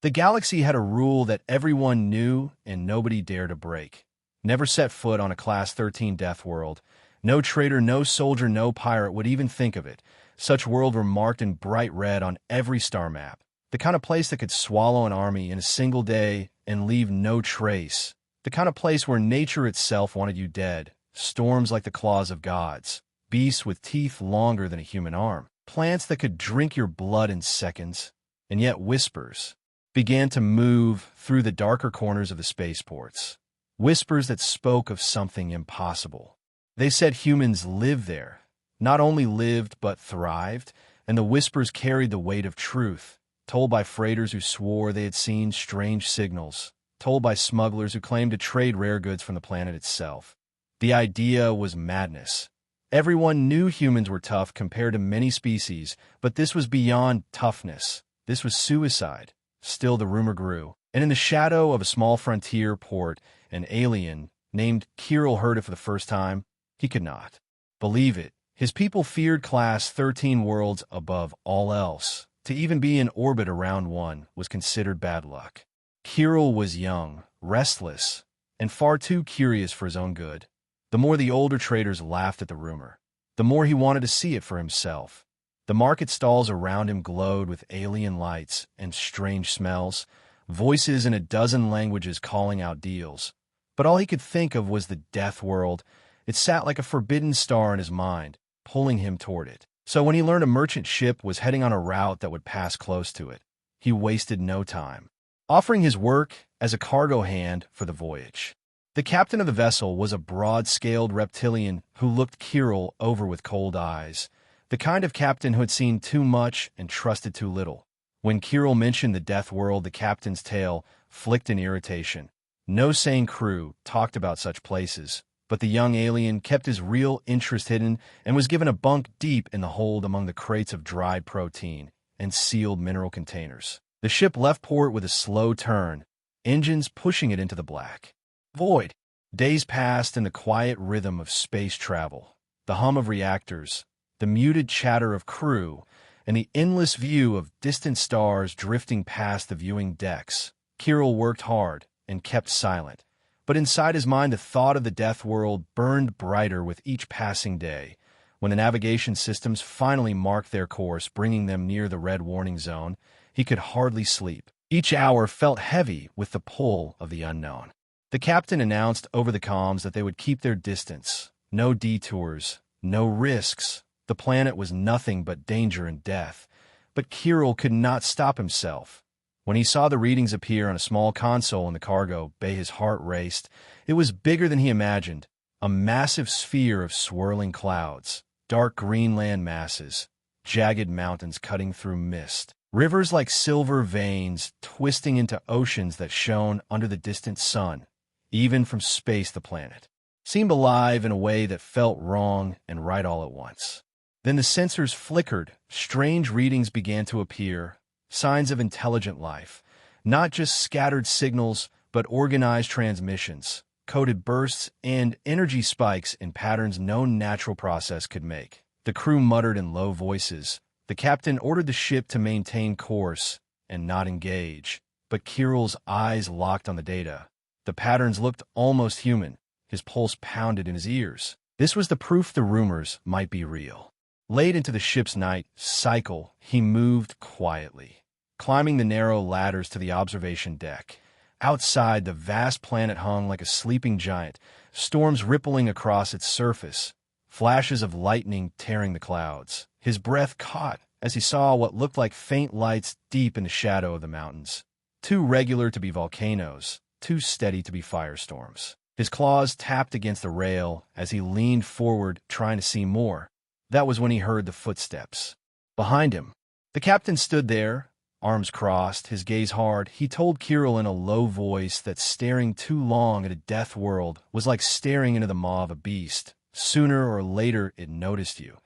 The galaxy had a rule that everyone knew and nobody dared to break. Never set foot on a Class 13 Deathworld. No trader, no soldier, no pirate would even think of it. Such worlds were marked in bright red on every star map. The kind of place that could swallow an army in a single day and leave no trace. The kind of place where nature itself wanted you dead. Storms like the claws of gods. Beasts with teeth longer than a human arm. Plants that could drink your blood in seconds. And yet whispers began to move through the darker corners of the spaceports. Whispers that spoke of something impossible. They said humans lived there. Not only lived, but thrived. And the whispers carried the weight of truth. Told by freighters who swore they had seen strange signals. Told by smugglers who claimed to trade rare goods from the planet itself. The idea was madness. Everyone knew humans were tough compared to many species, but this was beyond toughness. This was suicide. Still, the rumor grew. And in the shadow of a small frontier port, an alien named Kirill heard it for the first time. He could not believe it. His people feared Class 13 worlds above all else. To even be in orbit around one was considered bad luck. Kirill was young, restless, and far too curious for his own good. The more the older traders laughed at the rumor, the more he wanted to see it for himself. The market stalls around him glowed with alien lights and strange smells, voices in a dozen languages calling out deals. But all he could think of was the Deathworld. It sat like a forbidden star in his mind, pulling him toward it. So when he learned a merchant ship was heading on a route that would pass close to it, he wasted no time, offering his work as a cargo hand for the voyage. The captain of the vessel was a broad-scaled reptilian who looked Kirill over with cold eyes, the kind of captain who had seen too much and trusted too little. When Kirill mentioned the Deathworld, the captain's tail flicked in irritation. No sane crew talked about such places, but the young alien kept his real interest hidden and was given a bunk deep in the hold among the crates of dried protein and sealed mineral containers. The ship left port with a slow turn, engines pushing it into the black void. Days passed in the quiet rhythm of space travel, the hum of reactors, the muted chatter of crew, and the endless view of distant stars drifting past the viewing decks. Kirill worked hard and kept silent, but inside his mind the thought of the Deathworld burned brighter with each passing day. When the navigation systems finally marked their course, bringing them near the red warning zone, he could hardly sleep. Each hour felt heavy with the pull of the unknown. The captain announced over the comms that they would keep their distance. No detours, no risks. The planet was nothing but danger and death. But Kirill could not stop himself. When he saw the readings appear on a small console in the cargo bay, his heart raced. It was bigger than he imagined. A massive sphere of swirling clouds, dark green land masses, jagged mountains cutting through mist, rivers like silver veins twisting into oceans that shone under the distant sun. Even from space, the planet seemed alive in a way that felt wrong and right all at once. Then the sensors flickered. Strange readings began to appear, signs of intelligent life. Not just scattered signals, but organized transmissions, coded bursts, and energy spikes in patterns no natural process could make. The crew muttered in low voices. The captain ordered the ship to maintain course and not engage. But Kirill's eyes locked on the data. The patterns looked almost human. His pulse pounded in his ears. This was the proof the rumors might be real. Late into the ship's night cycle, he moved quietly, climbing the narrow ladders to the observation deck. Outside, the vast planet hung like a sleeping giant, storms rippling across its surface, flashes of lightning tearing the clouds. His breath caught as he saw what looked like faint lights deep in the shadow of the mountains. Too regular to be volcanoes, too steady to be firestorms. His claws tapped against the rail as he leaned forward, trying to see more. That was when he heard the footsteps behind him. The captain stood there, arms crossed, his gaze hard. He told Kirill in a low voice that staring too long at a death world was like staring into the maw of a beast. Sooner or later, it noticed you.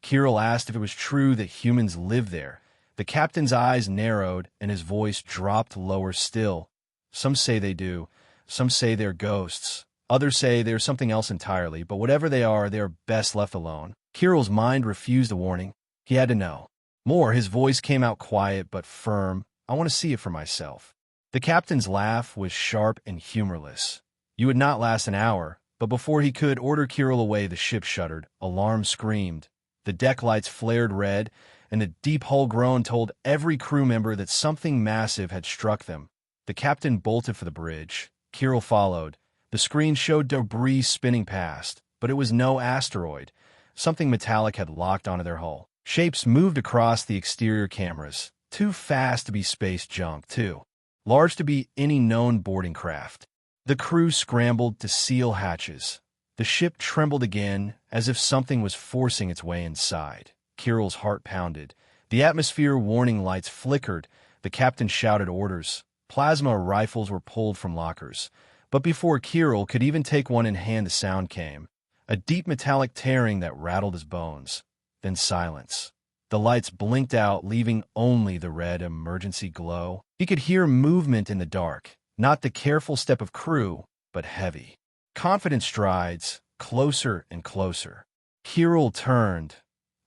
Kirill asked if it was true that humans lived there. The captain's eyes narrowed and his voice dropped lower still. Some say they do. Some say they're ghosts. Others say they're something else entirely, but whatever they are best left alone. Kirill's mind refused a warning. He had to know. More, his voice came out quiet but firm. I want to see it for myself." The captain's laugh was sharp and humorless. "You would not last an hour," but before he could order Kirill away, the ship shuddered. Alarm screamed. The deck lights flared red, and the deep hull groan told every crew member that something massive had struck them. The captain bolted for the bridge. Kirill followed. The screen showed debris spinning past, but it was no asteroid. Something metallic had locked onto their hull. Shapes moved across the exterior cameras, too fast to be space junk, too large to be any known boarding craft. The crew scrambled to seal hatches. The ship trembled again, as if something was forcing its way inside. Kirill's heart pounded. The atmosphere warning lights flickered. The captain shouted orders. Plasma rifles were pulled from lockers. But before Kirill could even take one in hand, the sound came. A deep metallic tearing that rattled his bones. Then silence. The lights blinked out, leaving only the red emergency glow. He could hear movement in the dark, not the careful step of crew, but heavy, confident strides, closer and closer. Kirill turned,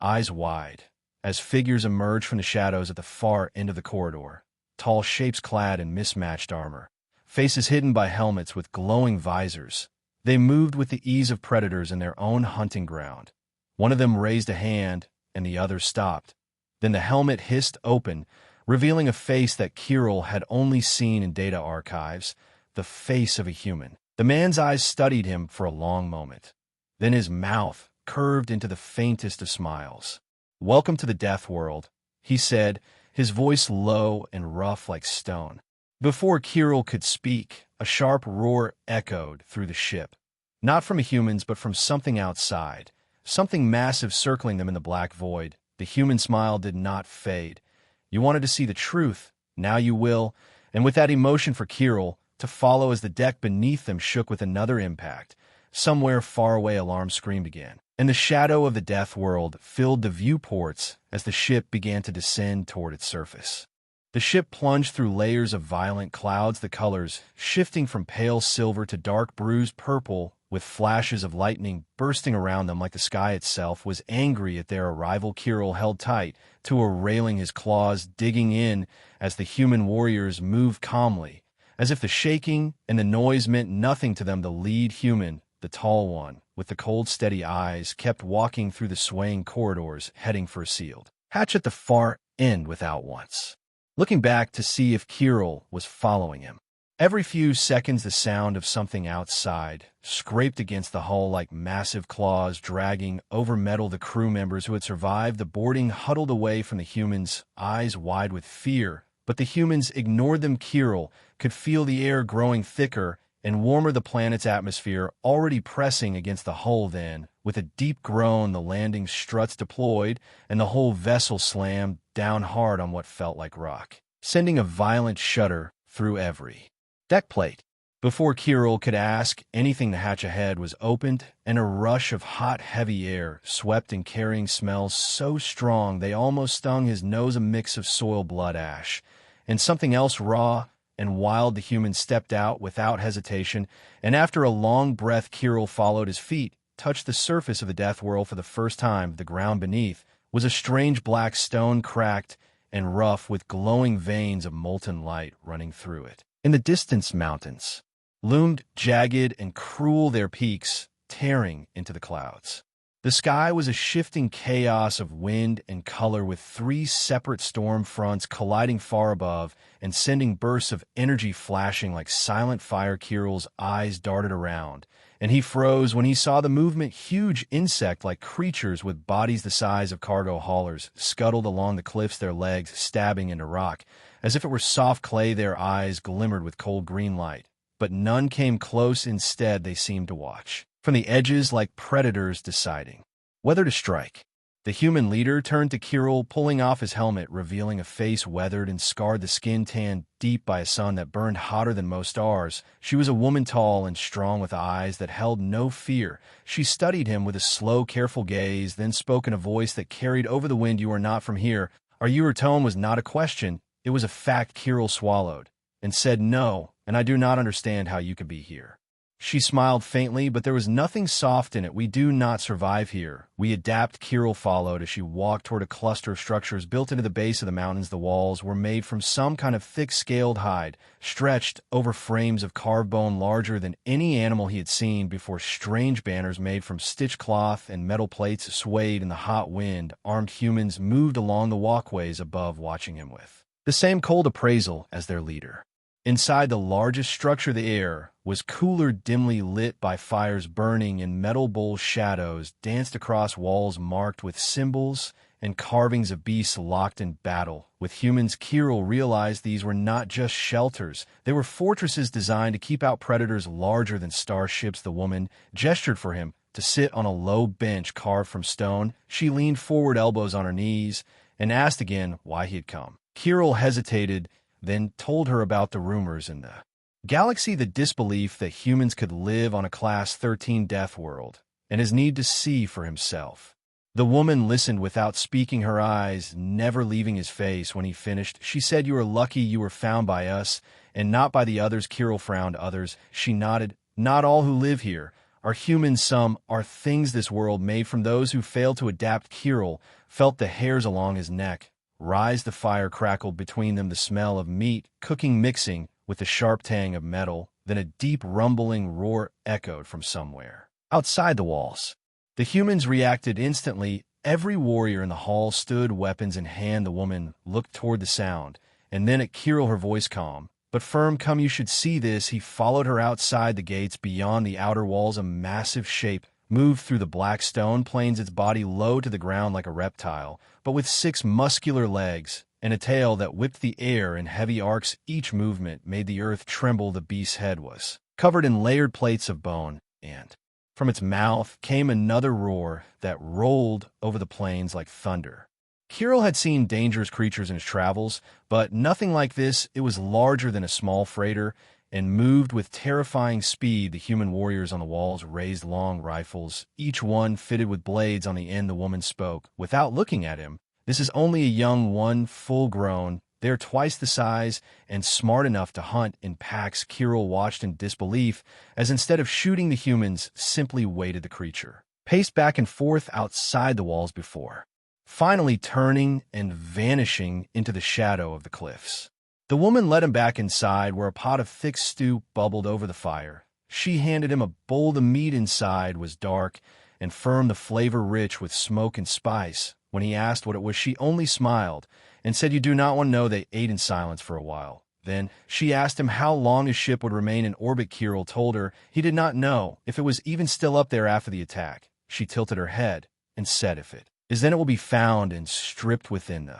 eyes wide, as figures emerged from the shadows at the far end of the corridor. Tall shapes clad in mismatched armor, faces hidden by helmets with glowing visors. They moved with the ease of predators in their own hunting ground. One of them raised a hand, and the other stopped. Then the helmet hissed open, revealing a face that Kirill had only seen in data archives, the face of a human. The man's eyes studied him for a long moment. Then his mouth curved into the faintest of smiles. "Welcome to the Deathworld," he said, his voice low and rough like stone. Before Kirill could speak, a sharp roar echoed through the ship. Not from humans, but from something outside. Something massive circling them in the black void. The human smile did not fade. "You wanted to see the truth. Now you will." And with that emotion for Kirill to follow as the deck beneath them shook with another impact. Somewhere far away, alarm screamed again. And the shadow of the Deathworld filled the viewports as the ship began to descend toward its surface. The ship plunged through layers of violent clouds, the colors shifting from pale silver to dark bruised purple, with flashes of lightning bursting around them like the sky itself was angry at their arrival. Kirill held tight to a railing, his claws digging in as the human warriors moved calmly, as if the shaking and the noise meant nothing to them. The lead human, the tall one, with the cold, steady eyes, kept walking through the swaying corridors, heading for a sealed hatch at the far end without once looking back to see if Kirill was following him. Every few seconds, the sound of something outside scraped against the hull like massive claws dragging over metal. The crew members who had survived the boarding huddled away from the humans, eyes wide with fear. But the humans ignored them. Kirill could feel the air growing thicker and warmer, the planet's atmosphere already pressing against the hull. Then, with a deep groan, the landing struts deployed, and the whole vessel slammed down hard on what felt like rock, sending a violent shudder through every deck plate. Before Kirill could ask anything, the hatch ahead was opened, and a rush of hot, heavy air swept in, carrying smells so strong they almost stung his nose, a mix of soil, blood, ash, and something else raw and wild. The human stepped out without hesitation, and after a long breath, Kirill followed. His feet touched the surface of the Deathworld for the first time. The ground beneath was a strange black stone, cracked and rough, with glowing veins of molten light running through it. In the distance, mountains loomed jagged and cruel, their peaks tearing into the clouds. The sky was a shifting chaos of wind and color, with three separate storm fronts colliding far above and sending bursts of energy flashing like silent fire. Kirill's eyes darted around, and he froze when he saw the movement. Huge insect-like creatures with bodies the size of cargo haulers scuttled along the cliffs, their legs stabbing into rock as if it were soft clay. Their eyes glimmered with cold green light, but none came close. Instead, they seemed to watch from the edges like predators deciding whether to strike. The human leader turned to Kirill, pulling off his helmet, revealing a face weathered and scarred, the skin tanned deep by a sun that burned hotter than most stars. She was a woman, tall and strong, with eyes that held no fear. She studied him with a slow, careful gaze, then spoke in a voice that carried over the wind. "You are not from here, are you?" Her tone was not a question, it was a fact. Kirill swallowed and said, "No, and I do not understand how you could be here." She smiled faintly, but there was nothing soft in it. "We do not survive here. We adapt," Kirill followed as she walked toward a cluster of structures built into the base of the mountains. The walls were made from some kind of thick scaled hide, stretched over frames of carved bone larger than any animal he had seen before. Strange banners made from stitched cloth and metal plates swayed in the hot wind. Armed humans moved along the walkways above, watching him with the same cold appraisal as their leader. Inside the largest structure, the air was cooler, dimly lit by fires burning, and metal bowl shadows danced across walls marked with symbols and carvings of beasts locked in battle with humans. Kirill realized these were not just shelters. They were fortresses designed to keep out predators larger than starships. The woman gestured for him to sit on a low bench carved from stone. She leaned forward, elbows on her knees, and asked again why he had come. Kirill hesitated, then told her about the rumors in the galaxy, the disbelief that humans could live on a Class 13 Deathworld, and his need to see for himself. The woman listened without speaking, her eyes never leaving his face. When he finished, she said, "You are lucky you were found by us, and not by the others." Kirill frowned. "Others?" She nodded. "Not all who live here are humans. Some are things this world made from those who failed to adapt." Kirill felt the hairs along his neck rise. The fire crackled between them, the smell of meat cooking mixing with the sharp tang of metal. Then a deep rumbling roar echoed from somewhere outside the walls. The humans reacted instantly. Every warrior in the hall stood, weapons in hand. The woman looked toward the sound, and then at Kirill, her voice calm but firm. "Come, you should see this." He followed her outside the gates. Beyond the outer walls, a massive shape moved through the black stone plains, its body low to the ground like a reptile, but with 6 muscular legs and a tail that whipped the air in heavy arcs. Each movement made the earth tremble. The beast's head was covered in layered plates of bone, and from its mouth came another roar that rolled over the plains like thunder. Kirill had seen dangerous creatures in his travels, but nothing like this. It was larger than a small freighter and moved with terrifying speed. The human warriors on the walls raised long rifles, each one fitted with blades on the end. The woman spoke without looking at him. "This is only a young one, full grown. They're twice the size and smart enough to hunt in packs." Kirill watched in disbelief as, instead of shooting the humans, simply waited. The creature paced back and forth outside the walls before finally turning and vanishing into the shadow of the cliffs. The woman led him back inside, where a pot of thick stew bubbled over the fire. She handed him a bowl. The meat inside was dark and firm, the flavor rich with smoke and spice. When he asked what it was, she only smiled and said, "You do not want to know." They ate in silence for a while. Then she asked him how long his ship would remain in orbit. Kirill told her he did not know if it was even still up there after the attack. She tilted her head and said, "If it is, then it will be found and stripped within the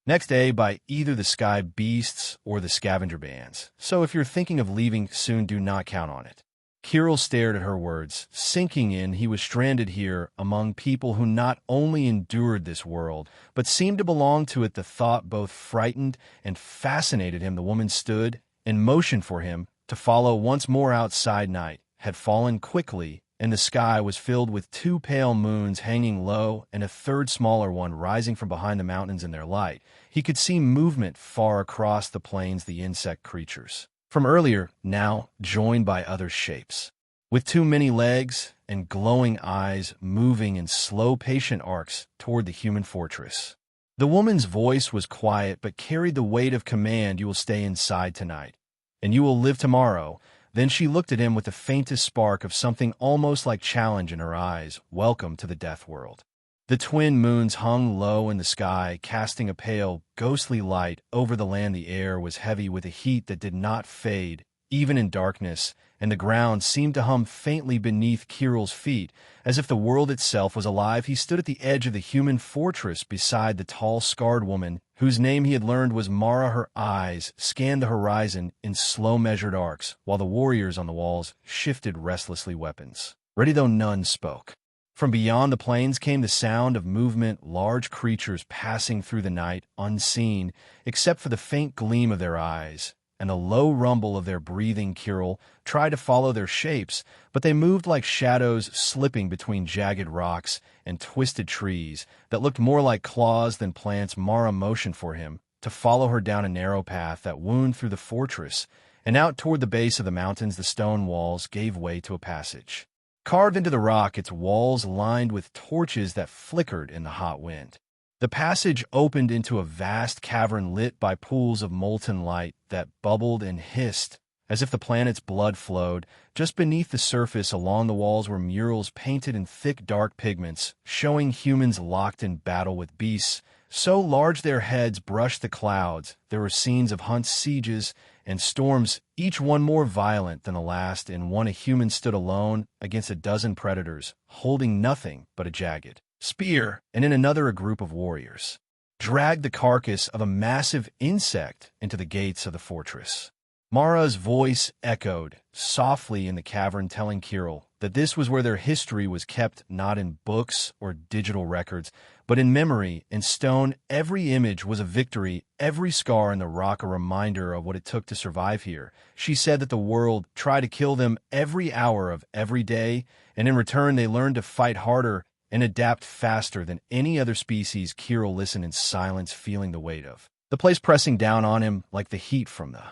next day by either the sky beasts or the scavenger bands. So if you're thinking of leaving soon, do not count on it." Kirill stared at her words, sinking in. He was stranded here among people who not only endured this world, but seemed to belong to it. The thought both frightened and fascinated him. The woman stood and motioned for him to follow. Once more outside, night had fallen quickly, and the sky was filled with 2 pale moons hanging low and a third smaller one rising from behind the mountains in their light. He could see movement far across the plains, the insect creatures from earlier, now joined by other shapes, with 2 many legs and glowing eyes, moving in slow, patient arcs toward the human fortress. The woman's voice was quiet but carried the weight of command. "You will stay inside tonight, and you will live tomorrow." Then she looked at him with the faintest spark of something almost like challenge in her eyes. "Welcome to the Deathworld." The twin moons hung low in the sky, casting a pale, ghostly light over the land. The air was heavy with a heat that did not fade, even in darkness, and the ground seemed to hum faintly beneath Kirill's feet, as if the world itself was alive. He stood at the edge of the human fortress beside the tall, scarred woman, whose name he had learned was Mara. Her eyes scanned the horizon in slow, measured arcs, while the warriors on the walls shifted restlessly, weapons ready, though none spoke. From beyond the plains came the sound of movement, large creatures passing through the night, unseen, except for the faint gleam of their eyes and the low rumble of their breathing. Kirill tried to follow their shapes, but they moved like shadows slipping between jagged rocks and twisted trees that looked more like claws than plants. Mara motioned for him to follow her down a narrow path that wound through the fortress, and out toward the base of the mountains the stone walls gave way to a passage. Carved into the rock, its walls lined with torches that flickered in the hot wind. The passage opened into a vast cavern lit by pools of molten light that bubbled and hissed as if the planet's blood flowed. Just beneath the surface along the walls were murals painted in thick dark pigments, showing humans locked in battle with beasts. So large their heads brushed the clouds, there were scenes of hunts, sieges, and storms, each one more violent than the last. In one, a human stood alone against a dozen predators, holding nothing but a jagged spear, and in another a group of warriors dragged the carcass of a massive insect into the gates of the fortress. Mara's voice echoed softly in the cavern, telling Kirill that this was where their history was kept, not in books or digital records, but in memory, in stone. Every image was a victory, every scar in the rock a reminder of what it took to survive here. She said that the world tried to kill them every hour of every day, and in return they learned to fight harder and adapt faster than any other species. Kirill listened in silence, feeling the weight of the place pressing down on him like the heat from the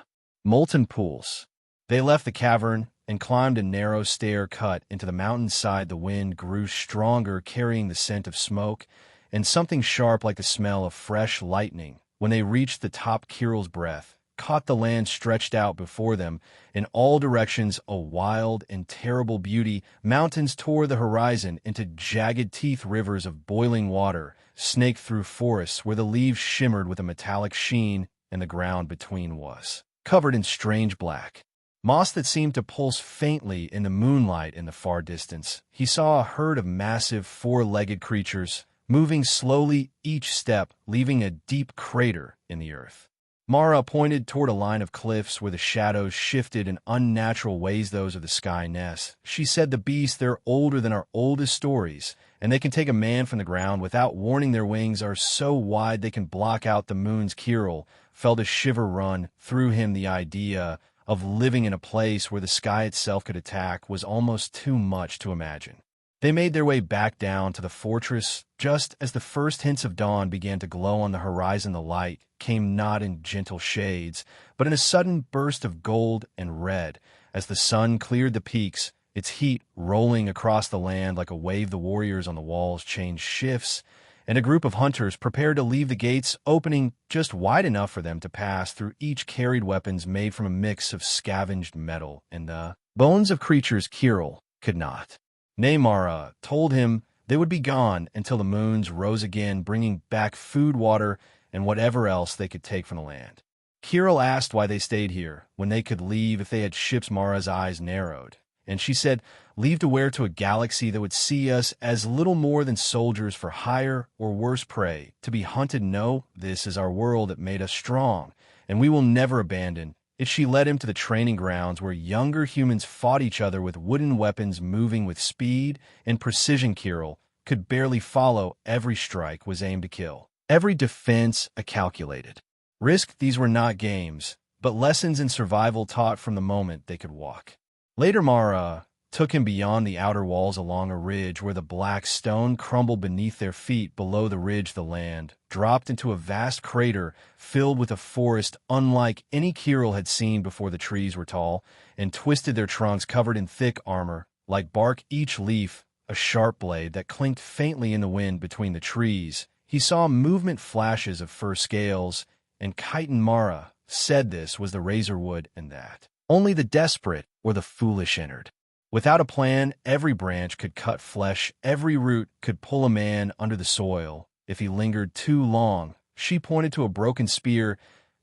molten pools. They left the cavern and climbed a narrow stair cut into the mountainside. The wind grew stronger, carrying the scent of smoke and something sharp like the smell of fresh lightning. When they reached the top, Kirill's breath caught the land stretched out before them in all directions, a wild and terrible beauty. Mountains tore the horizon into jagged teeth, rivers of boiling water snaked through forests where the leaves shimmered with a metallic sheen, and the ground between was covered in strange black moss that seemed to pulse faintly in the moonlight. In the far distance, he saw a herd of massive four-legged creatures moving slowly, each step leaving a deep crater in the earth. Mara pointed toward a line of cliffs where the shadows shifted in unnatural ways, those of the sky nests. She said, the beasts, they're older than our oldest stories, and they can take a man from the ground without warning. Their wings are so wide they can block out the moons. Kirill felt a shiver run through him. The idea of living in a place where the sky itself could attack was almost too much to imagine. They made their way back down to the fortress just as the first hints of dawn began to glow on the horizon. The light came not in gentle shades, but in a sudden burst of gold and red as the sun cleared the peaks, its heat rolling across the land like a wave. The warriors on the walls changed shifts, and a group of hunters prepared to leave, the gates opening just wide enough for them to pass through. Each carried weapons made from a mix of scavenged metal and the bones of creatures Kirill could not. Mara told him they would be gone until the moons rose again, bringing back food, water, and whatever else they could take from the land. Kirill asked why they stayed here when they could leave if they had ships. Mara's eyes narrowed, and she said, leave to where? To a galaxy that would see us as little more than soldiers for hire or worse prey, to be hunted. No, this is our world that made us strong, and we will never abandon it. She led him to the training grounds where younger humans fought each other with wooden weapons, moving with speed and precision. Kirill could barely follow. Every strike was aimed to kill, every defense a calculated risk. These were not games, but lessons in survival taught from the moment they could walk. Later, Mara took him beyond the outer walls along a ridge where the black stone crumbled beneath their feet. Below the ridge, the land dropped into a vast crater filled with a forest unlike any Kirill had seen before. The trees were tall and twisted, their trunks covered in thick armor like bark, each leaf a sharp blade that clinked faintly in the wind between the trees. He saw movement, flashes of fur, scales, and chitin. Mara said this was the razorwood, and that only the desperate or the foolish entered. Without a plan, every branch could cut flesh, every root could pull a man under the soil if he lingered too long. She pointed to a broken spear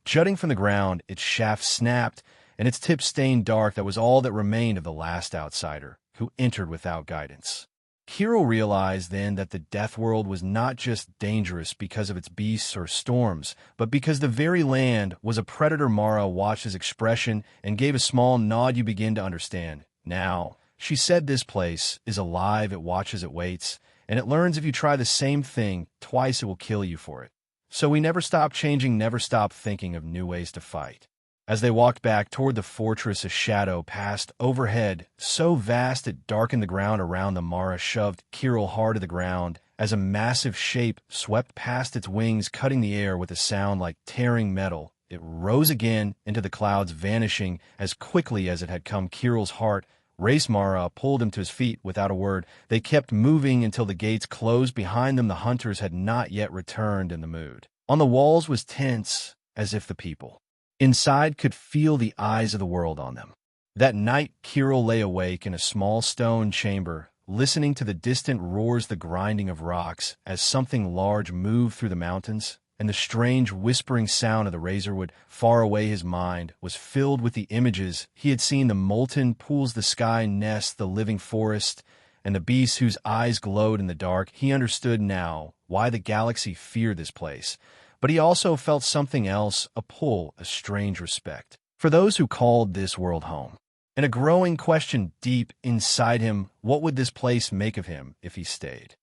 jutting from the ground. Its shaft snapped, and its tip stained dark. That was all that remained of the last outsider who entered without guidance. Kirill realized then that the Deathworld was not just dangerous because of its beasts or storms, but because the very land was a predator. Mara watched his expression and gave a small nod. You begin to understand now, she said. This place is alive. It watches, it waits, and it learns. If you try the same thing twice, it will kill you for it. So we never stop changing, never stop thinking of new ways to fight. As they walked back toward the fortress, a shadow passed overhead, so vast it darkened the ground around them. Mara shoved Kirill hard to the ground as a massive shape swept past its wings, cutting the air with a sound like tearing metal. It rose again into the clouds, vanishing as quickly as it had come. Kirill's heart raced. Mara pulled him to his feet without a word. They kept moving until the gates closed behind them. The hunters had not yet returned, and the mood on the walls was tense, as if the people inside could feel the eyes of the world on them. That night, Kirill lay awake in a small stone chamber, listening to the distant roars, the grinding of rocks as something large moved through the mountains, and the strange whispering sound of the razorwood far away. His mind was filled with the images he had seen: the molten pools, the sky nests, the living forest, and the beasts whose eyes glowed in the dark. He understood now why the galaxy feared this place, but he also felt something else, a pull, a strange respect for those who called this world home, and a growing question deep inside him: what would this place make of him if he stayed?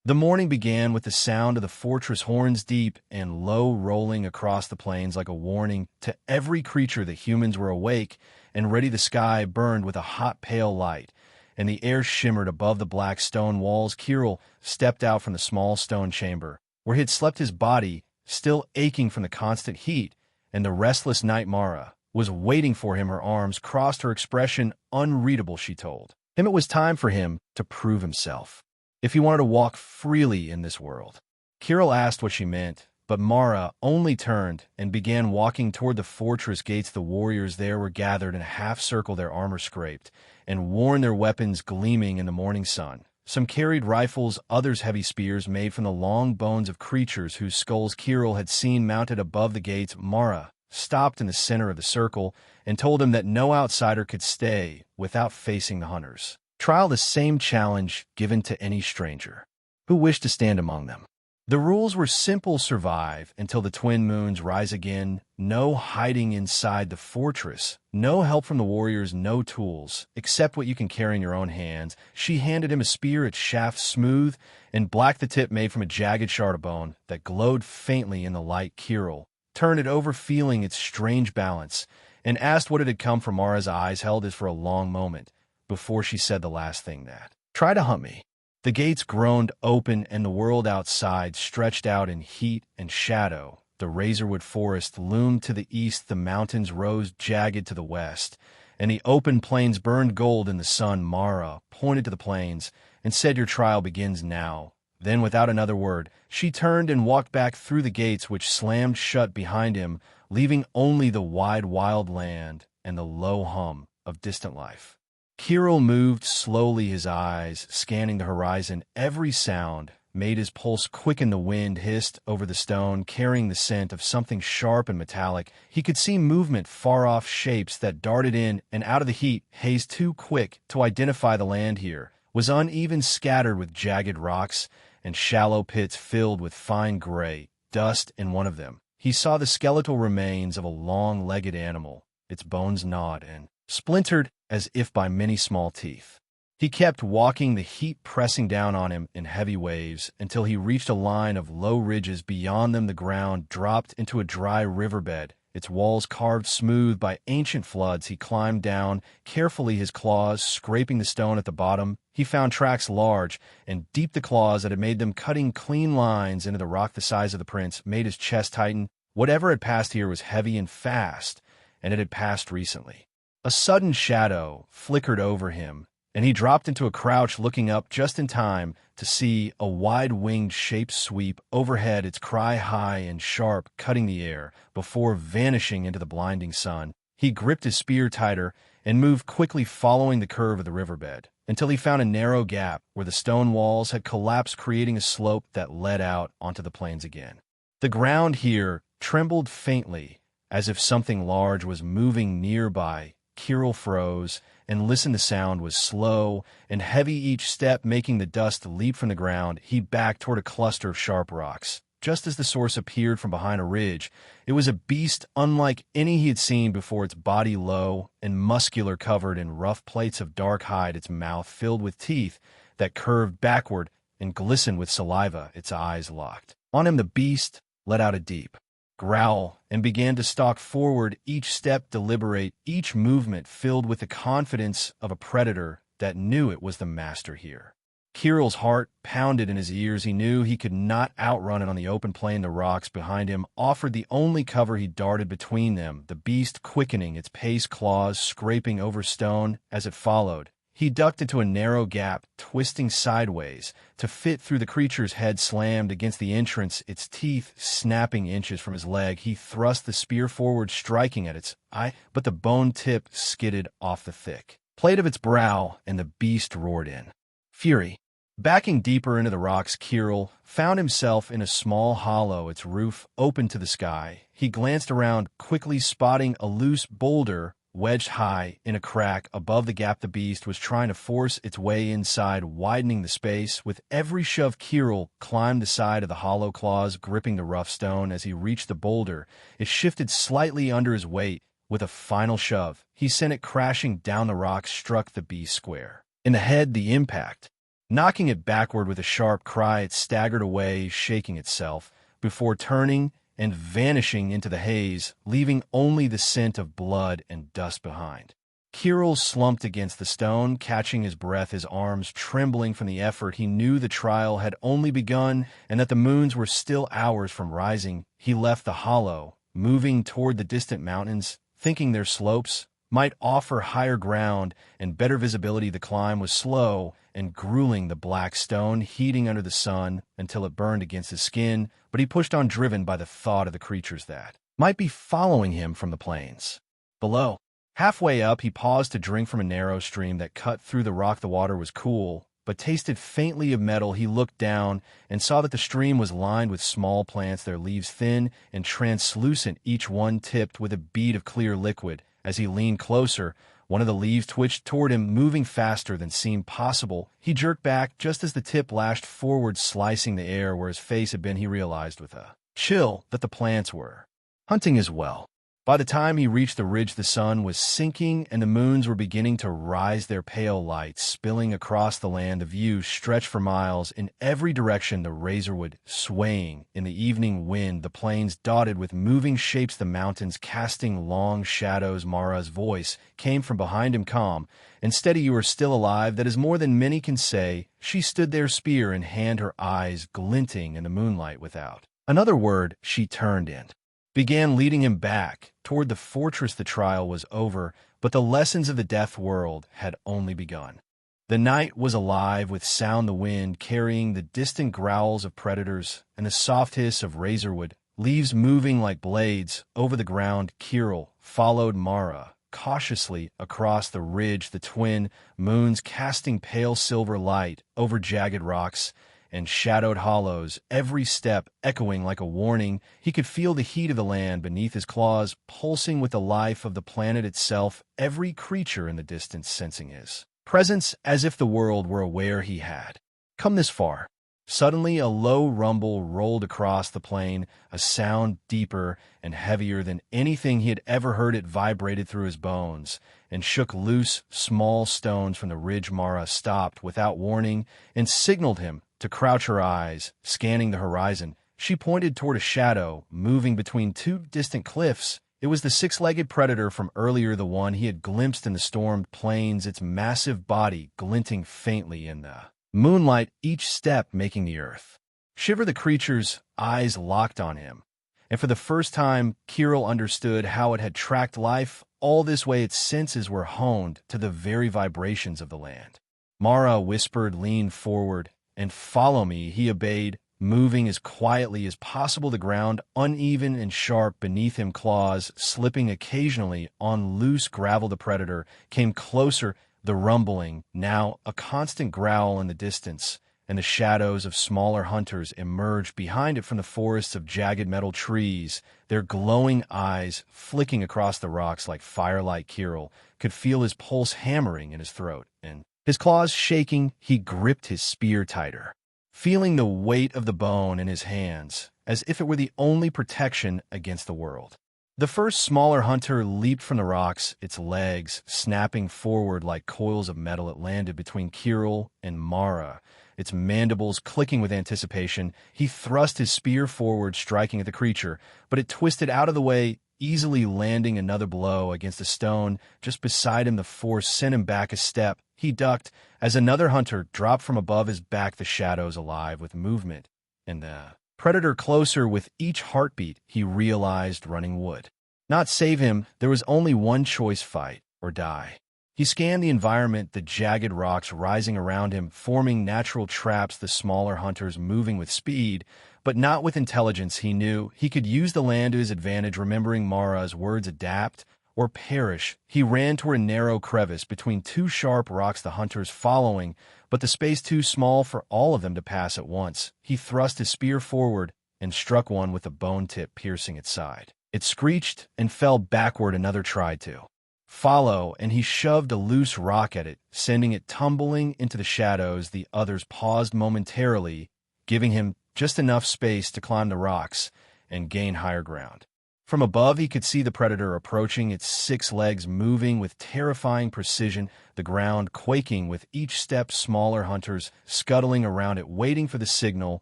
The morning began with the sound of the fortress horns, deep and low, rolling across the plains like a warning to every creature that humans were awake and ready. The sky burned with a hot, pale light, and the air shimmered above the black stone walls. Kirill stepped out from the small stone chamber where he had slept, his body still aching from the constant heat and the restless night. Mara was waiting for him, her arms crossed, her expression unreadable. She told him it was time for him to prove himself if he wanted to walk freely in this world. Kirill asked what she meant, but Mara only turned and began walking toward the fortress gates. The warriors there were gathered in a half circle, their armor scraped and worn, their weapons gleaming in the morning sun. Some carried rifles, others heavy spears made from the long bones of creatures whose skulls Kirill had seen mounted above the gates. Mara stopped in the center of the circle and told him that no outsider could stay without facing the hunters. Trial, the same challenge given to any stranger who wished to stand among them. The rules were simple: survive until the twin moons rise again. No hiding inside the fortress. No help from the warriors. No tools except what you can carry in your own hands. She handed him a spear, its shaft smooth and black, the tip made from a jagged shard of bone that glowed faintly in the light. Kirill turned it over, feeling its strange balance, and asked what it had come from. Mara's eyes held his for a long moment before she said the last thing: that try to hunt me. The gates groaned open, and the world outside stretched out in heat and shadow. The razorwood forest loomed to the east, the mountains rose jagged to the west, and the open plains burned gold in the sun. Mara pointed to the plains and said, "Your trial begins now." Then, without another word, she turned and walked back through the gates, which slammed shut behind him, leaving only the wide, wild land and the low hum of distant life. Kirill moved slowly, his eyes scanning the horizon. Every sound made his pulse quicken. The wind hissed over the stone, carrying the scent of something sharp and metallic. He could see movement, far-off shapes that darted in and out of the heat. Haze too quick to identify. The land here was uneven, scattered with jagged rocks and shallow pits filled with fine gray dust. In one of them, he saw the skeletal remains of a long-legged animal, its bones gnawed and splintered as if by many small teeth. He kept walking, the heat pressing down on him in heavy waves, until he reached a line of low ridges. Beyond them, the ground dropped into a dry riverbed, its walls carved smooth by ancient floods. He climbed down carefully, his claws scraping the stone at the bottom. He found tracks large and deep, the claws that had made them, cutting clean lines into the rock. The size of the prints made his chest tighten. Whatever had passed here was heavy and fast, and it had passed recently. A sudden shadow flickered over him, and he dropped into a crouch, looking up just in time to see a wide-winged shape sweep overhead, its cry high and sharp, cutting the air before vanishing into the blinding sun. He gripped his spear tighter and moved quickly, following the curve of the riverbed, until he found a narrow gap where the stone walls had collapsed, creating a slope that led out onto the plains again. The ground here trembled faintly, as if something large was moving nearby. Kirill froze and listened. The sound was slow and heavy, each step making the dust leap from the ground. He backed toward a cluster of sharp rocks. Just as the source appeared from behind a ridge, it was a beast unlike any he had seen before, its body low and muscular, covered in rough plates of dark hide, its mouth filled with teeth that curved backward and glistened with saliva. Its eyes locked on him, the beast let out a deep growl and began to stalk forward, each step deliberate, each movement filled with the confidence of a predator that knew it was the master here. Kirill's heart pounded in his ears. He knew he could not outrun it on the open plain. The rocks behind him offered the only cover. He darted between them, the beast quickening its pace, claws scraping over stone as it followed. He ducked into a narrow gap, twisting sideways to fit through the creature's head, slammed against the entrance, its teeth snapping inches from his leg. He thrust the spear forward, striking at its eye, but the bone tip skidded off the thick plate of its brow, and the beast roared in fury. Backing deeper into the rocks, Kirill found himself in a small hollow, its roof open to the sky. He glanced around, quickly spotting a loose boulder wedged high in a crack above the gap. The beast was trying to force its way inside, widening the space. With every shove, Kirill climbed the side of the hollow, claws gripping the rough stone. As he reached the boulder, it shifted slightly under his weight. With a final shove, he sent it crashing down. The rock struck the beast square in the head. The impact knocking it backward. With a sharp cry, it staggered away, shaking itself, before turning and vanishing into the haze, leaving only the scent of blood and dust behind. Kirill slumped against the stone, catching his breath, his arms trembling from the effort. He knew the trial had only begun and that the moons were still hours from rising. He left the hollow, moving toward the distant mountains, thinking their slopes might offer higher ground and better visibility. The climb was slow and grueling, the black stone heating under the sun until it burned against his skin, but he pushed on, driven by the thought of the creatures that might be following him from the plains below. Halfway up, he paused to drink from a narrow stream that cut through the rock. The water was cool, but tasted faintly of metal. He looked down and saw that the stream was lined with small plants, their leaves thin and translucent, each one tipped with a bead of clear liquid. As he leaned closer, one of the leaves twitched toward him, moving faster than seemed possible. He jerked back just as the tip lashed forward, slicing the air where his face had been. He realized with a chill that the plants were hunting as well. By the time he reached the ridge, the sun was sinking and the moons were beginning to rise, their pale light spilling across the land. The view stretched for miles in every direction, the razorwood swaying in the evening wind, the plains dotted with moving shapes, the mountains casting long shadows. Mara's voice came from behind him, calm and steady. "You are still alive. That is more than many can say." She stood there, spear in hand, her eyes glinting in the moonlight. Without another word, she turned and began leading him back toward the fortress. The trial was over, but the lessons of the Deathworld had only begun. The night was alive with sound, the wind carrying the distant growls of predators and the soft hiss of razorwood, leaves moving like blades over the ground. Kirill followed Mara cautiously across the ridge, the twin moons casting pale silver light over jagged rocks and shadowed hollows, every step echoing like a warning. He could feel the heat of the land beneath his claws, pulsing with the life of the planet itself, every creature in the distance sensing his presence, as if the world were aware he had come this far. Suddenly, a low rumble rolled across the plain, a sound deeper and heavier than anything he had ever heard. It vibrated through his bones and shook loose small stones from the ridge. Mara stopped without warning and signaled him to crouch, her eyes scanning the horizon. She pointed toward a shadow moving between two distant cliffs. It was the six-legged predator from earlier, the one he had glimpsed in the stormed plains, its massive body glinting faintly in the moonlight, each step making the earth shiver. The creature's eyes locked on him, and for the first time, Kirill understood how it had tracked life all this way. Its senses were honed to the very vibrations of the land. Mara whispered, "Lean forward and follow me." He obeyed, moving as quietly as possible, the ground uneven and sharp beneath him, claws slipping occasionally on loose gravel. The predator came closer, the rumbling now a constant growl in the distance, and the shadows of smaller hunters emerged behind it from the forests of jagged metal trees, their glowing eyes flicking across the rocks like firelight. Kirill could feel his pulse hammering in his throat, and his claws shaking. He gripped his spear tighter, feeling the weight of the bone in his hands, as if it were the only protection against the world. The first smaller hunter leaped from the rocks, its legs snapping forward like coils of metal. It landed between Kirill and Mara, its mandibles clicking with anticipation. He thrust his spear forward, striking at the creature, but it twisted out of the way, easily landing another blow against a stone just beside him. The force sent him back a step. He ducked as another hunter dropped from above his back, the shadows alive with movement, and the predator closer with each heartbeat. He realized running would not save him. There was only one choice: fight or die. He scanned the environment, the jagged rocks rising around him, forming natural traps, the smaller hunters moving with speed, but not with intelligence. He knew he could use the land to his advantage, remembering Mara's words: adapt or perish. He ran toward a narrow crevice between two sharp rocks, the hunters following, but the space too small for all of them to pass at once. He thrust his spear forward and struck one with the bone tip, piercing its side. It screeched and fell backward. Another tried to follow, and he shoved a loose rock at it, sending it tumbling into the shadows. The others paused momentarily, giving him just enough space to climb the rocks and gain higher ground. From above, he could see the predator approaching, its 6 legs moving with terrifying precision, the ground quaking with each step, smaller hunters scuttling around it, waiting for the signal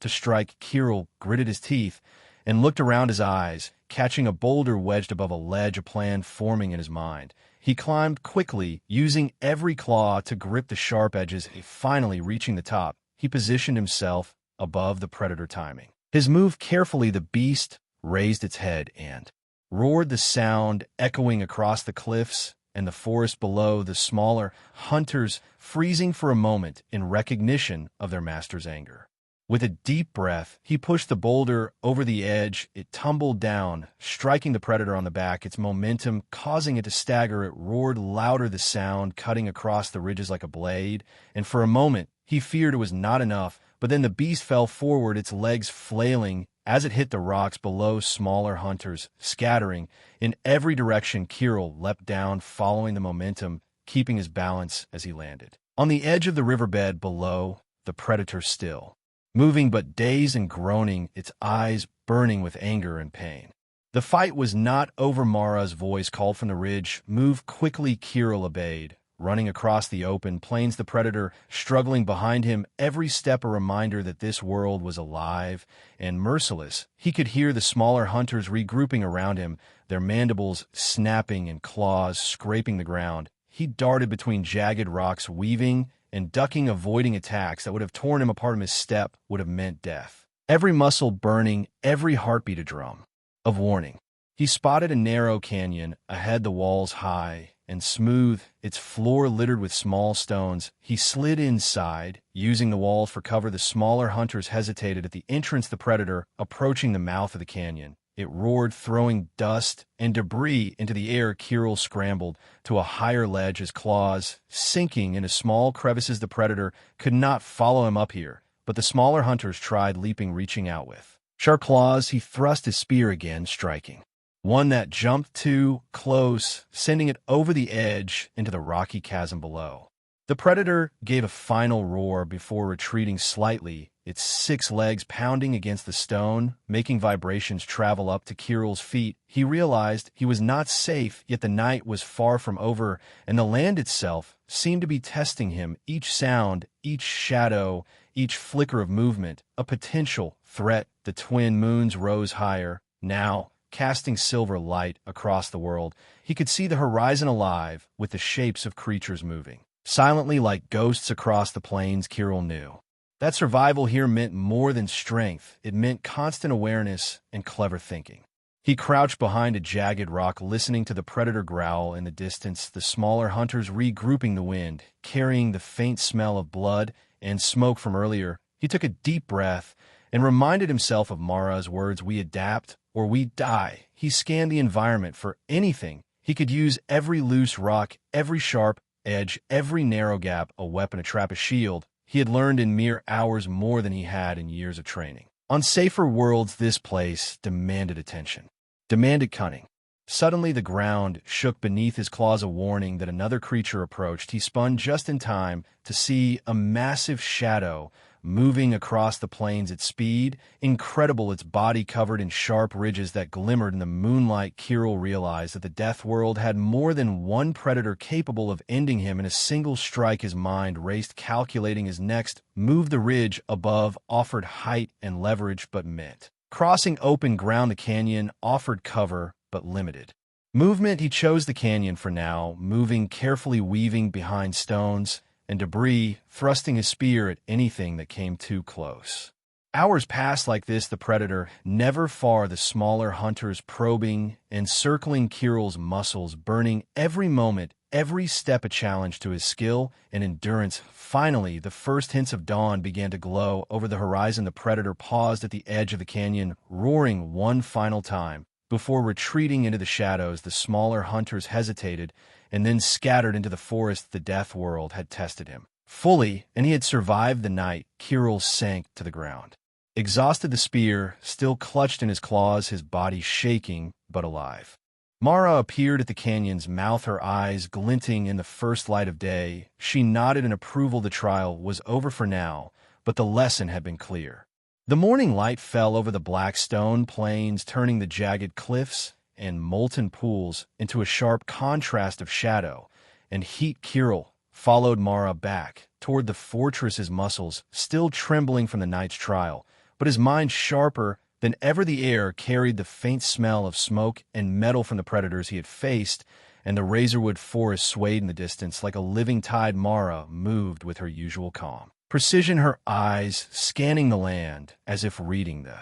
to strike. Kirill gritted his teeth and looked around, his eyes catching a boulder wedged above a ledge, a plan forming in his mind. He climbed quickly, using every claw to grip the sharp edges. Finally reaching the top, he positioned himself above the predator, timing his move carefully. The beast raised its head and roared, the sound echoing across the cliffs and the forest below, the smaller hunters freezing for a moment in recognition of their master's anger. With a deep breath, he pushed the boulder over the edge. It tumbled down, striking the predator on the back, its momentum causing it to stagger. It roared louder, the sound cutting across the ridges like a blade, and for a moment he feared it was not enough, but then the beast fell forward, its legs flailing as it hit the rocks below, smaller hunters scattering in every direction. Kirill leapt down, following the momentum, keeping his balance as he landed on the edge of the riverbed below, the predator still moving but dazed and groaning, its eyes burning with anger and pain. The fight was not over. Mara's voice called from the ridge, "Move quickly." Kirill obeyed, running across the open plains, the predator struggling behind him, every step a reminder that this world was alive and merciless. He could hear the smaller hunters regrouping around him, their mandibles snapping and claws scraping the ground. He darted between jagged rocks, weaving and ducking, avoiding attacks that would have torn him apart. His step would have meant death. Every muscle burning, every heartbeat a drum of warning. He spotted a narrow canyon ahead, the walls high and smooth, its floor littered with small stones. He slid inside, using the walls for cover. The smaller hunters hesitated at the entrance, the predator approaching the mouth of the canyon. It roared, throwing dust and debris into the air. Kirill scrambled to a higher ledge, his claws sinking into small crevices. The predator could not follow him up here, but the smaller hunters tried, leaping, reaching out with sharp claws. He thrust his spear again, striking one that jumped too close, sending it over the edge into the rocky chasm below. The predator gave a final roar before retreating slightly, its 6 legs pounding against the stone, making vibrations travel up to Kirill's feet. He realized he was not safe, yet the night was far from over, and the land itself seemed to be testing him. Each sound, each shadow, each flicker of movement, a potential threat. The twin moons rose higher, now casting silver light across the world. He could see the horizon alive with the shapes of creatures moving silently like ghosts across the plains. Kirill knew that survival here meant more than strength. It meant constant awareness and clever thinking. He crouched behind a jagged rock, listening to the predator growl in the distance, the smaller hunters regrouping, the wind carrying the faint smell of blood and smoke from earlier. He took a deep breath and reminded himself of Mara's words: "We adapt or we die." He scanned the environment for anything he could use, every loose rock, every sharp edge, every narrow gap, a weapon, a trap, a shield. He had learned in mere hours more than he had in years of training. On safer worlds, this place demanded attention, demanded cunning. Suddenly, the ground shook beneath his claws, a warning that another creature approached. He spun just in time to see a massive shadow moving across the plains at speed, incredible, its body covered in sharp ridges that glimmered in the moonlight. Kirill realized that the Deathworld had more than one predator capable of ending him in a single strike. His mind raced, calculating his next move. The ridge above offered height and leverage, but meant crossing open ground. The canyon offered cover, but limited. Movement, he chose the canyon for now, moving carefully, weaving behind stones and debris, thrusting his spear at anything that came too close. Hours passed like this, the predator, never far the smaller hunters probing, encircling Kirill's muscles, burning every moment, every step a challenge to his skill and endurance. Finally, the first hints of dawn began to glow over the horizon. The predator paused at the edge of the canyon, roaring one final time. Before retreating into the shadows, the smaller hunters hesitated and then scattered into the forest. The Deathworld had tested him fully, and he had survived the night. Kirill sank to the ground. Exhausted, the spear still clutched in his claws, his body shaking but alive. Mara appeared at the canyon's mouth, her eyes glinting in the first light of day. She nodded in approval. The trial was over for now, but the lesson had been clear. The morning light fell over the black stone plains, turning the jagged cliffs and molten pools into a sharp contrast of shadow and heat. Kirill followed Mara back toward the fortress, his muscles still trembling from the night's trial, but his mind sharper than ever. The air carried the faint smell of smoke and metal from the predators he had faced, and the razorwood forest swayed in the distance like a living tide. Mara moved with her usual calm precision, her eyes scanning the land as if reading the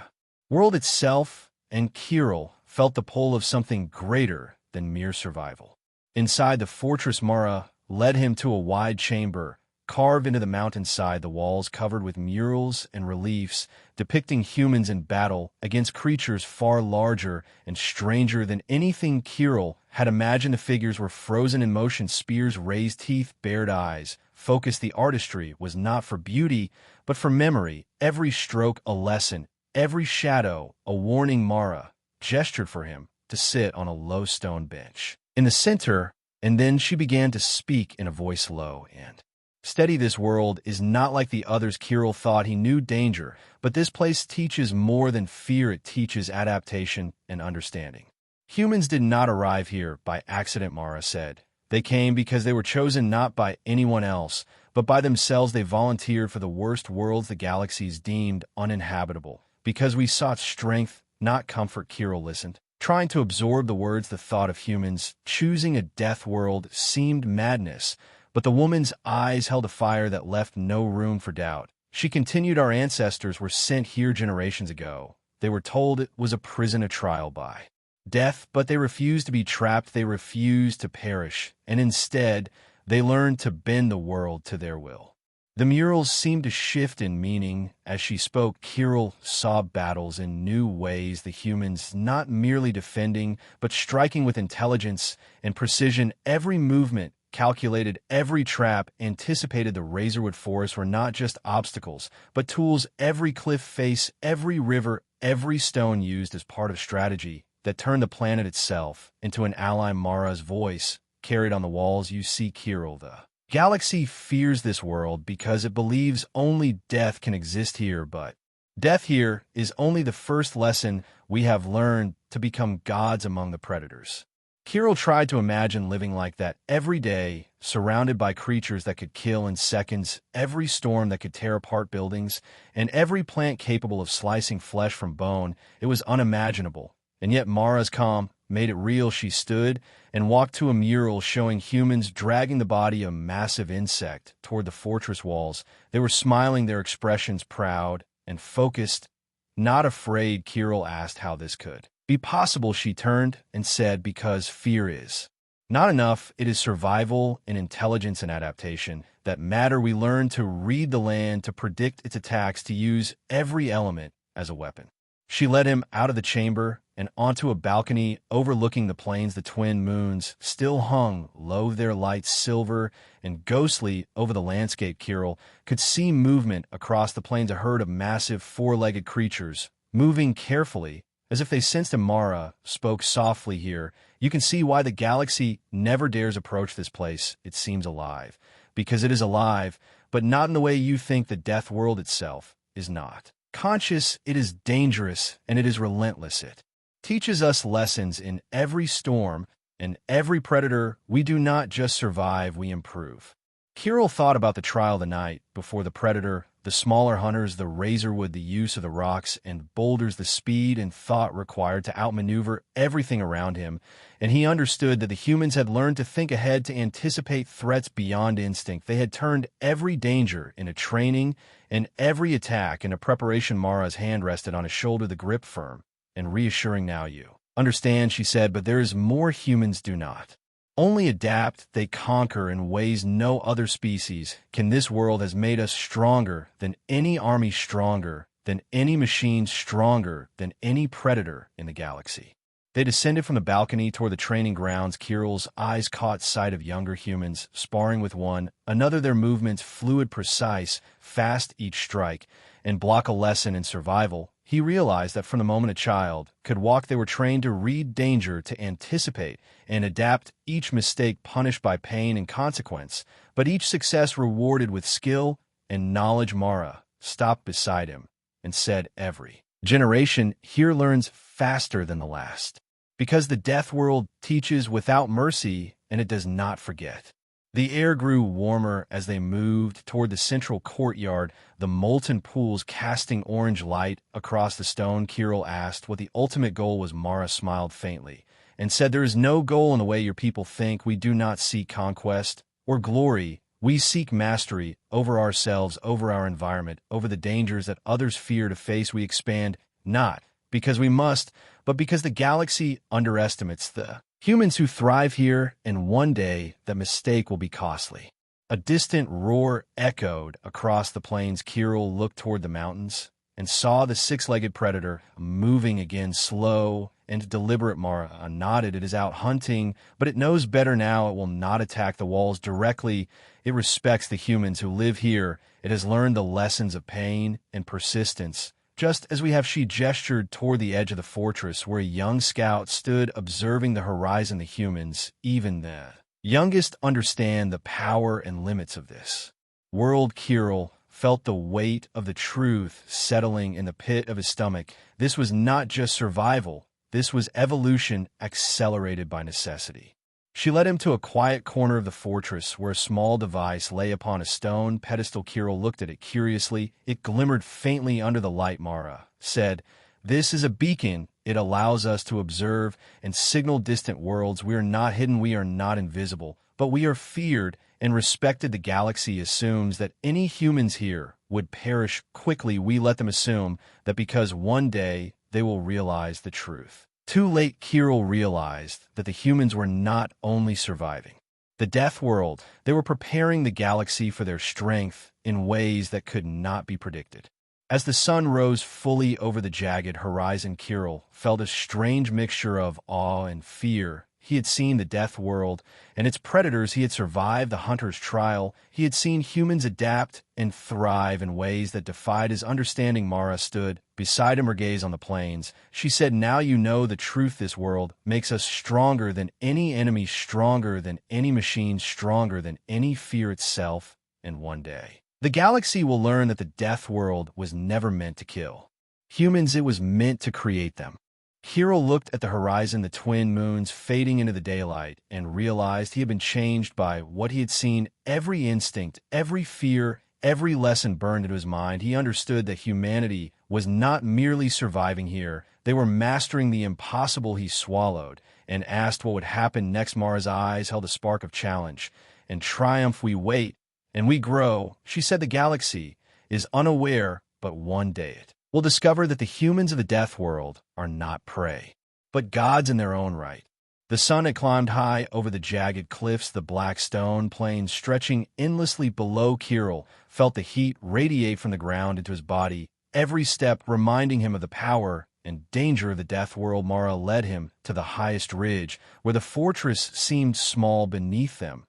world itself, and Kirill felt the pull of something greater than mere survival. Inside the fortress, Mara led him to a wide chamber carved into the mountainside, the walls covered with murals and reliefs depicting humans in battle against creatures far larger and stranger than anything Kirill had imagined. The figures were frozen in motion, spears raised, teeth bared, eyes focused. The artistry was not for beauty, but for memory. Every stroke a lesson, every shadow a warning. Mara gestured for him to sit on a low stone bench in the center, and then she began to speak in a voice low and steady. This world is not like the others. Kirill thought he knew danger, but this place teaches more than fear. It teaches adaptation and understanding. Humans did not arrive here by accident, Mara said. They came because they were chosen not by anyone else, but by themselves. They volunteered for the worst worlds the galaxies deemed uninhabitable. Because we sought strength, not comfort. Kirill listened, trying to absorb the words. The thought of humans choosing a death world seemed madness, but the woman's eyes held a fire that left no room for doubt. She continued, our ancestors were sent here generations ago. They were told it was a prison, a trial by death, but they refused to be trapped. They refused to perish, and instead, they learned to bend the world to their will. The murals seemed to shift in meaning. As she spoke, Kirill saw battles in new ways, the humans not merely defending, but striking with intelligence and precision. Every movement calculated, every trap anticipated. The razorwood forests were not just obstacles, but tools. Every cliff face, every river, every stone used as part of strategy that turned the planet itself into an ally. Mara's voice carried on the walls, you see, Kirill, the galaxy fears this world because it believes only death can exist here, but death here is only the first lesson we have learned to become gods among the predators. Kirill tried to imagine living like that every day, surrounded by creatures that could kill in seconds, every storm that could tear apart buildings, and every plant capable of slicing flesh from bone. It was unimaginable, and yet Mara's calm made it real. She stood and walked to a mural showing humans dragging the body of a massive insect toward the fortress walls. They were smiling, their expressions proud and focused, not afraid. Kirill asked how this could be possible. She turned and said, because fear is not enough. It is survival and intelligence and adaptation that matter. We learn to read the land, to predict its attacks, to use every element as a weapon. She led him out of the chamber and onto a balcony overlooking the plains. The twin moons still hung low, their lights silver and ghostly over the landscape. Kirill could see movement across the plains, a herd of massive four-legged creatures moving carefully as if they sensed him. Mara spoke softly, here you can see why the galaxy never dares approach this place. It seems alive because it is alive, but not in the way you think. The death world itself is not conscious. It is dangerous and it is relentless. It teaches us lessons in every storm and every predator. We do not just survive, we improve. Kirill thought about the trial the night before. The predator the smaller hunters the razorwood, the use of the rocks and boulders, the speed and thought required to outmaneuver everything around him, and he understood that the humans had learned to think ahead, to anticipate threats beyond instinct. They had turned every danger into training and every attack into preparation. Mara's hand rested on his shoulder, the grip firm and reassuring. Now you understand, she said, but there is more. Humans do not only adapt, they conquer in ways no other species can. This world has made us stronger than any army, stronger than any machine, stronger than any predator in the galaxy. They descended from the balcony toward the training grounds. Kirill's eyes caught sight of younger humans sparring with one another, their movements fluid, precise, fast each strike, and block a lesson in survival. He realized that from the moment a child could walk, they were trained to read danger, to anticipate and adapt, each mistake punished by pain and consequence, but each success rewarded with skill and knowledge. Mara stopped beside him and said, every generation here learns faster than the last, because the Deathworld teaches without mercy and it does not forget. The air grew warmer as they moved toward the central courtyard, the molten pools casting orange light across the stone. Kirill asked what the ultimate goal was. Mara smiled faintly and said, there is no goal in the way your people think. We do not seek conquest or glory. We seek mastery over ourselves, over our environment, over the dangers that others fear to face. We expand not because we must, but because the galaxy underestimates the humans who thrive here, and one day that mistake will be costly. A distant roar echoed across the plains. Kirill looked toward the mountains and saw the six-legged predator moving again, slow and deliberate. Mara nodded. It is out hunting, but it knows better now. It will not attack the walls directly. It respects the humans who live here. It has learned the lessons of pain and persistence, just as we have. She gestured toward the edge of the fortress where a young scout stood observing the horizon. The humans, even the youngest, understand the power and limits of this world. Kirill felt the weight of the truth settling in the pit of his stomach. This was not just survival. This was evolution accelerated by necessity. She led him to a quiet corner of the fortress where a small device lay upon a stone pedestal. Kirill looked at it curiously. It glimmered faintly under the light. Mara said, this is a beacon. It allows us to observe and signal distant worlds. We are not hidden. We are not invisible, but we are feared and respected. The galaxy assumes that any humans here would perish quickly. We let them assume that because one day they will realize the truth. Too late. Kirill realized that the humans were not only surviving the Deathworld, they were preparing the galaxy for their strength in ways that could not be predicted. As the sun rose fully over the jagged horizon, Kirill felt a strange mixture of awe and fear. He had seen the Deathworld and its predators. He had survived the hunter's trial. He had seen humans adapt and thrive in ways that defied his understanding. Mara stood beside him, her gaze on the plains. She said, now you know the truth. This world makes us stronger than any enemy, stronger than any machine, stronger than any fear itself. And one day, the galaxy will learn that the Deathworld was never meant to kill humans. It was meant to create them. Kirill looked at the horizon, the twin moons fading into the daylight, and realized he had been changed by what he had seen. Every instinct, every fear, every lesson burned into his mind. He understood that humanity was not merely surviving here. They were mastering the impossible. He swallowed and asked what would happen next. Mara's eyes held a spark of challenge and triumph. We wait and we grow. She said, the galaxy is unaware, but one day it will discover that the humans of the Deathworld are not prey, but gods in their own right. The sun had climbed high over the jagged cliffs, the black stone plains stretching endlessly below. Kirill felt the heat radiate from the ground into his body, every step reminding him of the power and danger of the Deathworld. Mara led him to the highest ridge, where the fortress seemed small beneath them,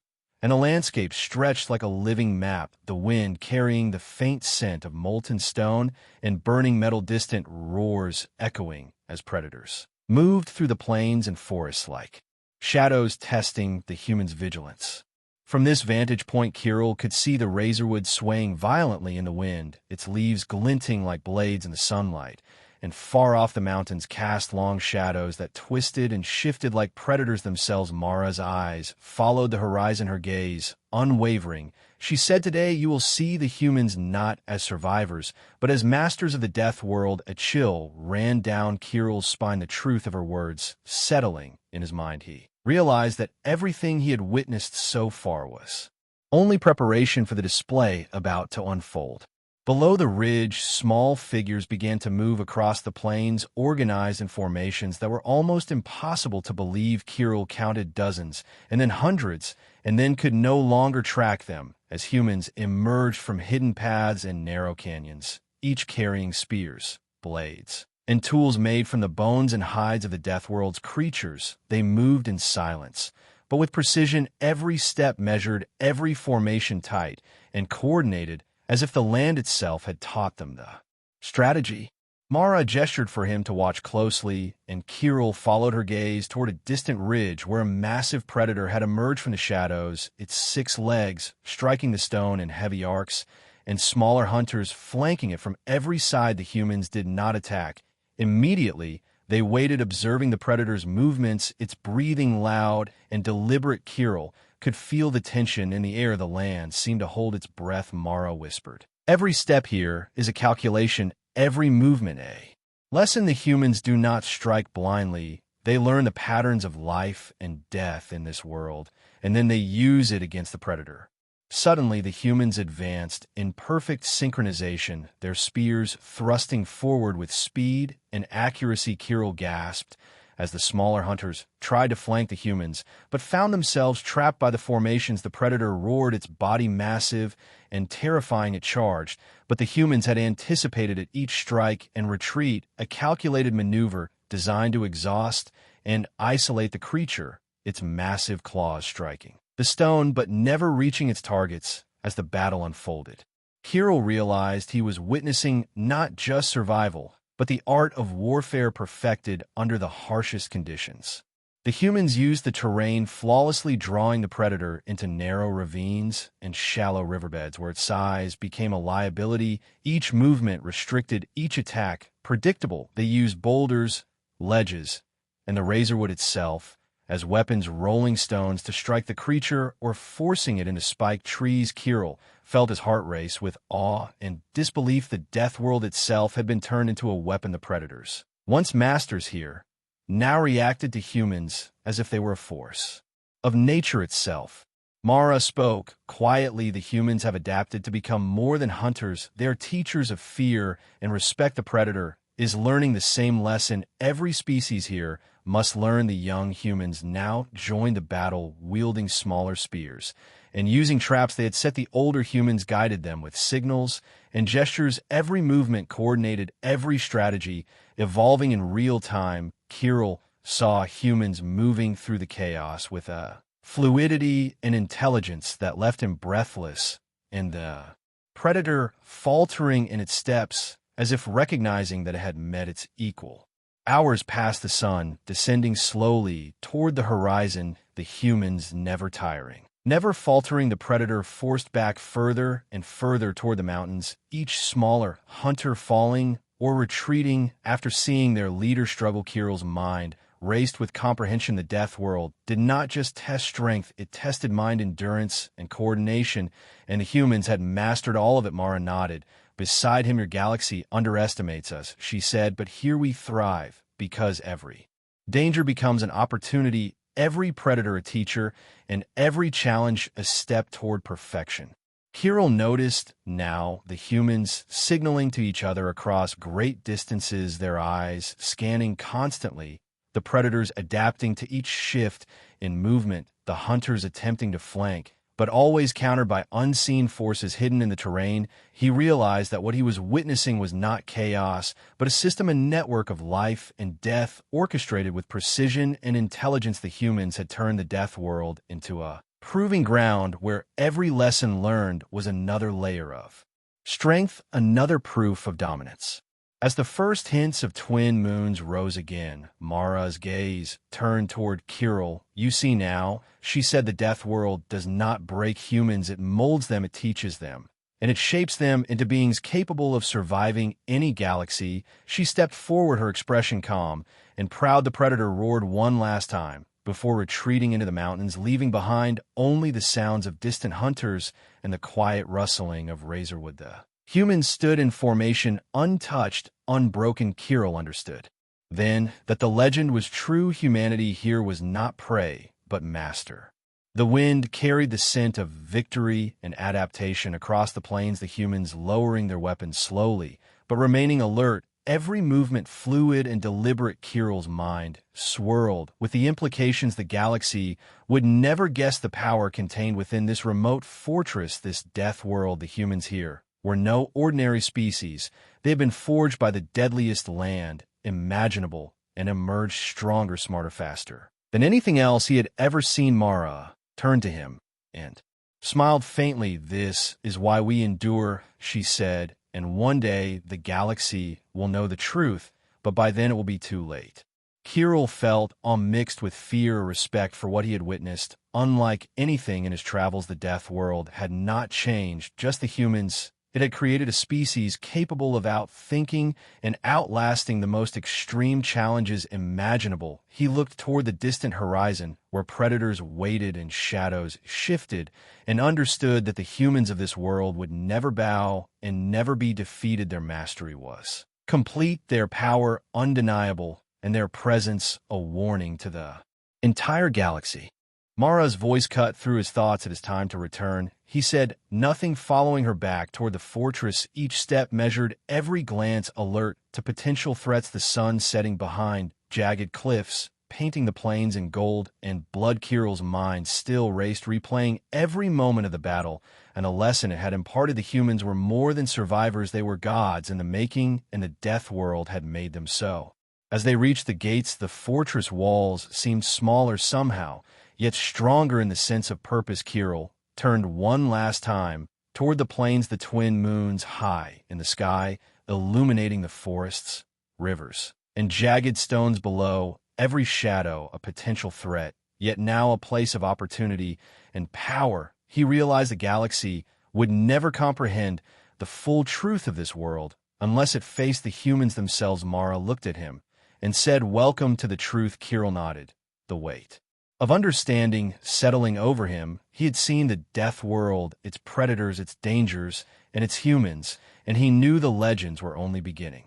and the landscape stretched like a living map, the wind carrying the faint scent of molten stone and burning metal. Distant roars echoing as predators moved through the plains and forests like shadows, testing the humans' vigilance. From this vantage point, Kirill could see the razorwood swaying violently in the wind, its leaves glinting like blades in the sunlight, and far off the mountains cast long shadows that twisted and shifted like predators themselves. Mara's eyes followed the horizon, her gaze unwavering. She said, "Today you will see the humans not as survivors, but as masters of the death world." A chill ran down Kirill's spine, the truth of her words settling in his mind. He realized that everything he had witnessed so far was only preparation for the display about to unfold. Below the ridge, small figures began to move across the plains, organized in formations that were almost impossible to believe. Kirill counted dozens, and then hundreds, and then could no longer track them as humans emerged from hidden paths and narrow canyons, each carrying spears, blades, and tools made from the bones and hides of the Deathworld's creatures. They moved in silence, but with precision, every step measured, every formation tight and coordinated, as if the land itself had taught them the strategy. Mara gestured for him to watch closely, and Kirill followed her gaze toward a distant ridge where a massive predator had emerged from the shadows, its 6 legs striking the stone in heavy arcs, and smaller hunters flanking it from every side. The humans did not attack. Immediately, they waited, observing the predator's movements, its breathing loud and deliberate. Kirill could feel the tension in the air. The land seemed to hold its breath. Mara whispered, "Every step here is a calculation, every movement a lesson." The humans do not strike blindly. They learn the patterns of life and death in this world, and then they use it against the predator. Suddenly, the humans advanced in perfect synchronization, their spears thrusting forward with speed and accuracy. Kirill gasped as the smaller hunters tried to flank the humans, but found themselves trapped by the formations. The predator roared, its body massive and terrifying. It charged, but the humans had anticipated it. Each strike and retreat, a calculated maneuver designed to exhaust and isolate the creature, its massive claws striking the stone but never reaching its targets. As the battle unfolded, Kirill realized he was witnessing not just survival, but the art of warfare perfected under the harshest conditions. The humans used the terrain flawlessly, drawing the predator into narrow ravines and shallow riverbeds where its size became a liability. Each movement restricted, each attack predictable. They used boulders, ledges, and the razorwood itself as weapons, rolling stones to strike the creature or forcing it into spiked trees. Kirill felt his heart race with awe and disbelief. The death world itself had been turned into a weapon. The predators, once masters here, now reacted to humans as if they were a force of nature itself. Mara spoke quietly. The humans have adapted to become more than hunters. They are teachers of fear and respect. The predator is learning the same lesson every species here must learn. The young humans now joined the battle, wielding smaller spears and using traps they had set. The older humans guided them with signals and gestures, every movement coordinated, every strategy evolving in real time. Kirill saw humans moving through the chaos with a fluidity and intelligence that left him breathless, and the predator faltering in its steps as if recognizing that it had met its equal. Hours passed, the sun descending slowly toward the horizon, the humans never tiring, never faltering. The predator forced back further and further toward the mountains, each smaller hunter falling or retreating after seeing their leader struggle. Kirill's mind raced with comprehension. The death world did not just test strength, it tested mind, endurance, and coordination, and the humans had mastered all of it. Mara nodded beside him. "Your galaxy underestimates us," she said, "but here we thrive because every danger becomes an opportunity, every predator a teacher, and every challenge a step toward perfection." Kirill noticed now the humans signaling to each other across great distances, their eyes scanning constantly, the predators adapting to each shift in movement, the hunters attempting to flank, but always countered by unseen forces hidden in the terrain. He realized that what he was witnessing was not chaos, but a system and network of life and death orchestrated with precision and intelligence. The humans had turned the death world into a proving ground where every lesson learned was another layer of strength, another proof of dominance. As the first hints of twin moons rose again, Mara's gaze turned toward Kirill. "You see now," she said, "the death world does not break humans, it molds them, it teaches them." and it shapes them into beings capable of surviving any galaxy. She stepped forward, her expression calm and proud. The predator roared one last time before retreating into the mountains, leaving behind only the sounds of distant hunters and the quiet rustling of razorwood. The humans stood in formation, untouched, unbroken. Kirill understood then that the legend was true. Humanity here was not prey, but master. The wind carried the scent of victory and adaptation across the plains, the humans lowering their weapons slowly, but remaining alert, every movement fluid and deliberate. Kirill's mind swirled with the implications. The galaxy would never guess the power contained within this remote fortress, this death world. The humans here were no ordinary species. They had been forged by the deadliest land imaginable and emerged stronger, smarter, faster than anything else he had ever seen. Mara turned to him and smiled faintly. "This is why we endure," she said, "and one day the galaxy will know the truth, but by then it will be too late." Kirill felt mixed with fear or respect for what he had witnessed. Unlike anything in his travels, the death world had not changed, just the humans. It had created a species capable of outthinking and outlasting the most extreme challenges imaginable. He looked toward the distant horizon, where predators waited and shadows shifted, and understood that the humans of this world would never bow and never be defeated. Their mastery was complete, their power undeniable, and their presence a warning to the entire galaxy. Mara's voice cut through his thoughts. "It is time to return," he said, nothing, following her back toward the fortress. Each step measured, every glance alert to potential threats. The sun setting behind jagged cliffs, painting the plains in gold and blood. Kirill's mind still raced, replaying every moment of the battle, and a lesson it had imparted. The humans were more than survivors, they were gods in the making, and the death world had made them so. As they reached the gates, the fortress walls seemed smaller somehow, yet stronger in the sense of purpose. Kirill turned one last time toward the plains, the twin moons high in the sky, illuminating the forests, rivers, and jagged stones below, every shadow a potential threat, yet now a place of opportunity and power. He realized the galaxy would never comprehend the full truth of this world unless it faced the humans themselves. Mara looked at him and said, "Welcome to the truth." Kirill nodded, the weight of understanding settling over him. He had seen the death world, its predators, its dangers, and its humans, and he knew the legends were only beginning.